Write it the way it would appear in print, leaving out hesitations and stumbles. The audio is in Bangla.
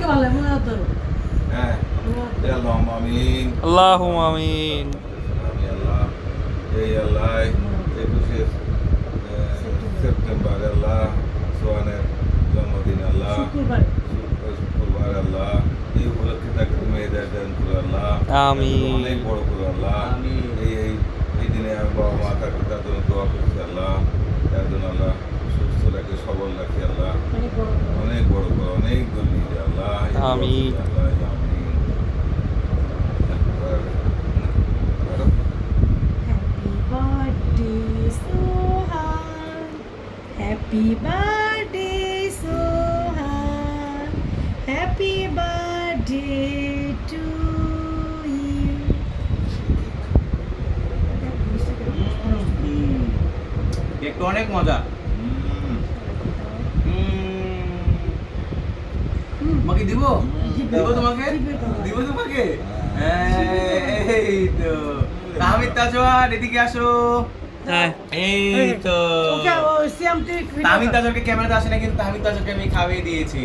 হ্যাঁ আল্লাহুম্মা আমিন আল্লাহুম্মা আমিন। আমি আল্লাহ এই আল্লাহ 21 সেপ্টেম্বর আল্লাহ সোহানের জন্মদিন আল্লাহ শুক্রবার আল্লাহ এই উপলক্ষে তাকে তুমি হেদায়েত দান করো আল্লাহ আমিন। অনেক বড় করো আল্লাহ এই দিনে আমি বাবা মা তাকে তার জন্য দোয়া করছি আল্লাহ তার জন্য আল্লাহ সুস্থ রাখে সবল রাখে আল্লাহ অনেক বড় করো অনেক দূর নিয়ে যায় আল্লাহ আমিন। আল্লাহ আমিন। Happy birthday, Sohan. Happy birthday to you. একটু অনেক মজা। তোমাকে দিব তোমাকে দিব তোমাকে এই তো তাহমিদ তাজওয়ার এদিকে আসো। হ্যাঁ এই তো Okay, oh, Siam, take Tahmid তাজওয়ারকে ক্যামেরাতে আসে না, কিন্তু তাহমিদ তাজওয়ারকে আমি খাইয়ে দিয়েছি।